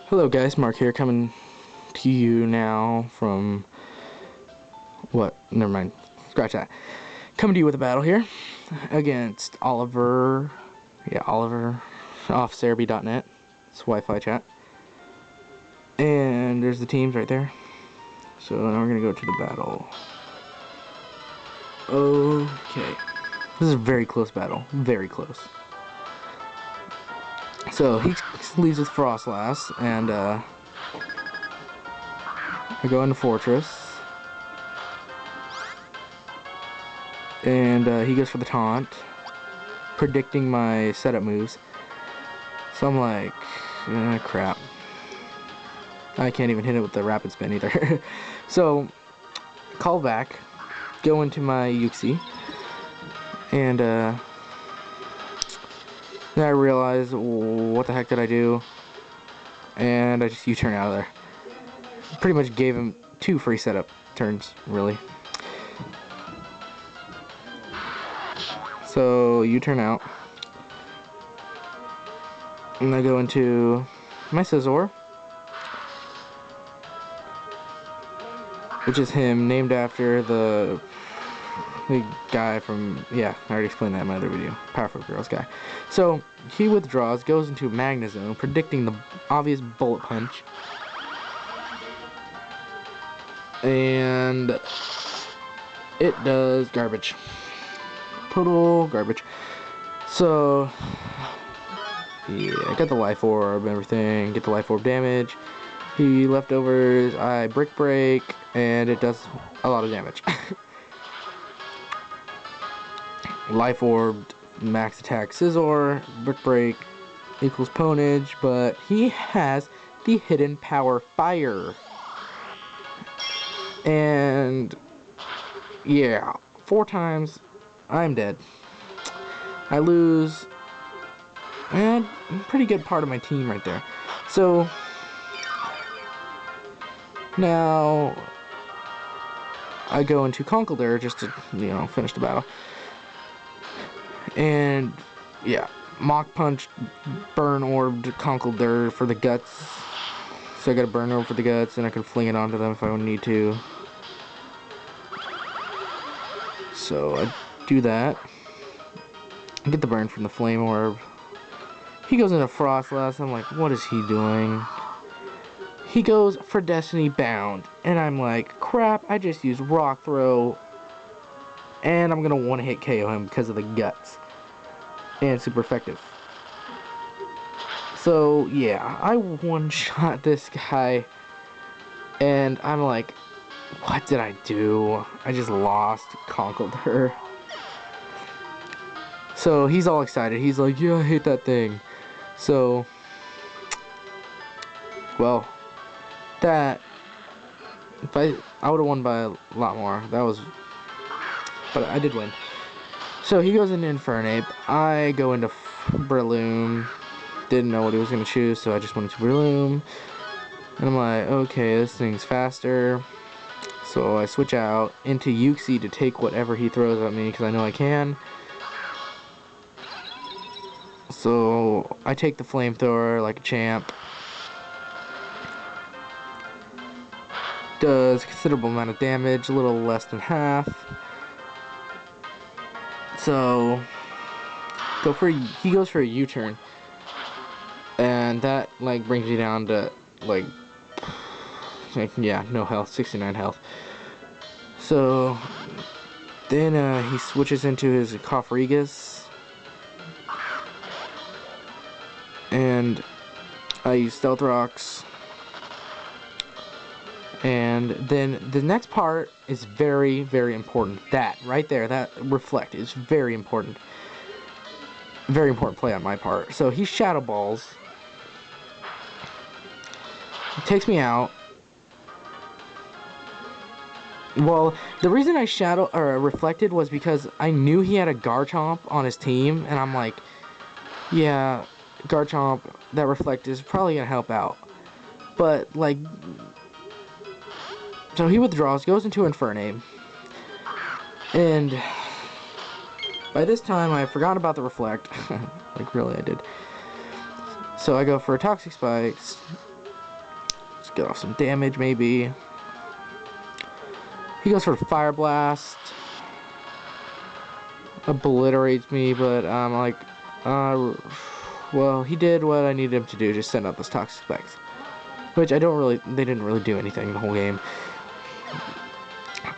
Hello guys, Mark here, coming to you now from... what? Never mind. Scratch that. Coming to you with a battle here against Oliver. Yeah, Oliver off Cerebi.net. It's Wi-Fi chat. And there's the teams right there. So now we're gonna go to the battle. Okay. This is a very close battle. Very close. So he leads with Frostlass, and I go into Fortress, and he goes for the taunt, predicting my setup moves. So I'm like, crap. I can't even hit it with the rapid spin either. So call back, go into my Uxie, and then I realized, what the heck did I do? And I just U-turn out of there. Pretty much gave him 2 free setup turns, really. So U-turn out, and I go into my Scizor, which is him, named after the guy from, yeah, I already explained that in my other video, Powerful Girls guy. So he withdraws, goes into Magnezone, predicting the obvious bullet punch, and it does garbage, total garbage. So yeah, I got the Life Orb and everything, get the Life Orb damage. He leftovers, I Brick Break, and it does a lot of damage. Life Orbed, max attack Scizor, Brick Break equals Ponage, but he has the hidden power Fire. And yeah, 4 times I'm dead. I lose a pretty good part of my team right there. So now I go into Conkeldurr just to, finish the battle. And yeah, Mach Punch, Burn Orbed Conkeldurr for the guts. So I got a Burn Orb for the guts, and I can fling it onto them if I need to. So I do that. I get the burn from the Flame Orb. He goes into Frostlass. I'm like, what is he doing? He goes for Destiny Bound, and I'm like, crap, I just used Rock Throw, and I'm gonna one-hit KO him because of the guts. And super effective. So yeah, I one-shot this guy, and I'm like, what did I do? I just lost Conkeldurr. So he's all excited. He's like, yeah, I hate that thing. So, well, that, if I would have won by a lot more. That was, but I did win. So he goes into Infernape. I go into Breloom. Didn't know what he was going to choose, so I just went into Breloom. And I'm like, okay, this thing's faster. So I switch out into Uxie to take whatever he throws at me, because I know I can. So I take the Flamethrower like a champ. Does a considerable amount of damage, a little less than half. So he goes for a U-turn, and that like brings you down to like yeah, no health, 69 health. So then he switches into his Cofregus, and I use Stealth Rocks. And then the next part is very, very important. That right there, that Reflect is very important. Very important play on my part. So he Shadow Balls. He takes me out. Well, the reason I reflected was because I knew he had a Garchomp on his team, and I'm like, yeah, Garchomp, that Reflect is probably gonna help out. But like, so he withdraws, goes into Infernape, and by this time I forgot about the Reflect. Like, really, I did. So I go for a Toxic Spikes, get off some damage, maybe. He goes for Fire Blast. Obliterates me, but I'm like, well, he did what I needed him to do, just send out those Toxic Spikes. Which they didn't really do anything the whole game.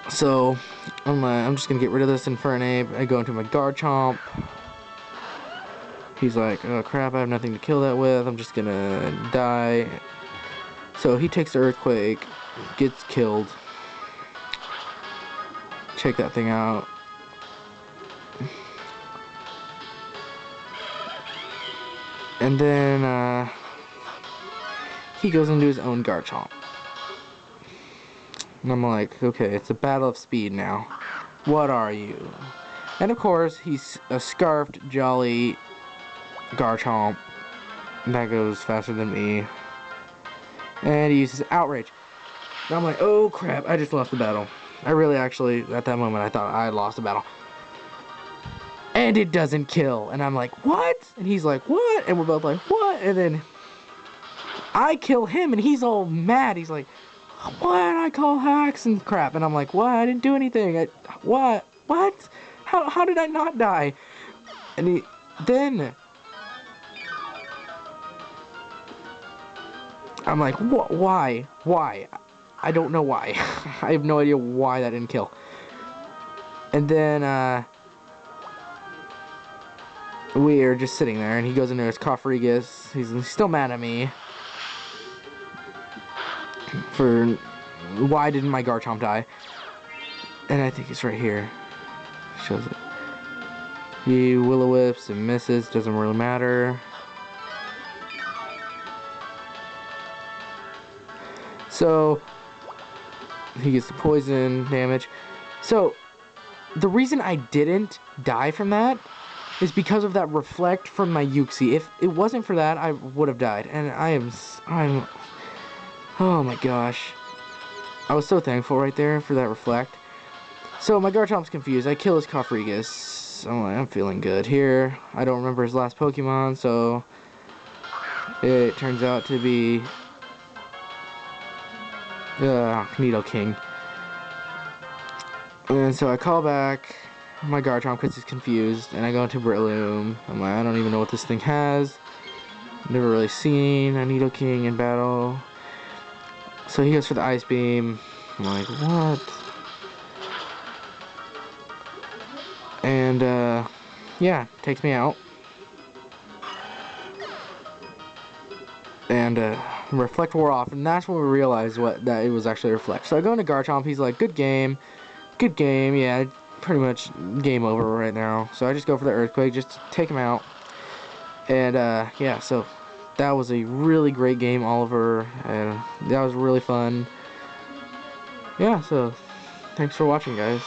So, I'm just gonna get rid of this Infernape. I go into my Garchomp. He's like, oh crap, I have nothing to kill that with. I'm just gonna die. So he takes the Earthquake, gets killed. Check that thing out. And then, he goes into his own Garchomp. And I'm like, okay, it's a battle of speed now. What are you? And of course, he's a Scarfed Jolly Garchomp. That goes faster than me. And he uses Outrage. And I'm like, oh crap, I just lost the battle. I really actually, at that moment, I thought I had lost the battle. And it doesn't kill. And I'm like, what? And he's like, what? And we're both like, what? And then I kill him and he's all mad. He's like, what? I call hacks and crap. And I'm like, what? I didn't do anything. What? What? How did I not die? And then I'm like, what? Why? Why? I don't know why. I have no idea why that didn't kill. And then, we're just sitting there, and he goes into his Cofagrigus. He's still mad at me for why didn't my Garchomp die. And I think it's right here. Shows it. He Will-O-Wisps and misses. Doesn't really matter. So he gets the poison damage. So the reason I didn't die from that is because of that reflect from my Uxie. If it wasn't for that, I would have died. And I'm, oh my gosh. I was so thankful right there for that reflect. So my Garchomp's confused. I kill his Cofagrigus. I'm feeling good here. I don't remember his last Pokemon, so it turns out to be Nidoking. And so I call back my Garchomp because he's confused, and I go into Breloom. I'm like, I don't even know what this thing has. Never really seen a Nidoking in battle. So he goes for the Ice Beam. I'm like, what? And, yeah, takes me out. And, Reflect wore off, and that's when we realized that it was actually Reflect. So I go into Garchomp, he's like, good game, yeah, pretty much game over right now. So I just go for the Earthquake, just to take him out. And, yeah, so that was a really great game, Oliver, and that was really fun. Yeah, so thanks for watching, guys.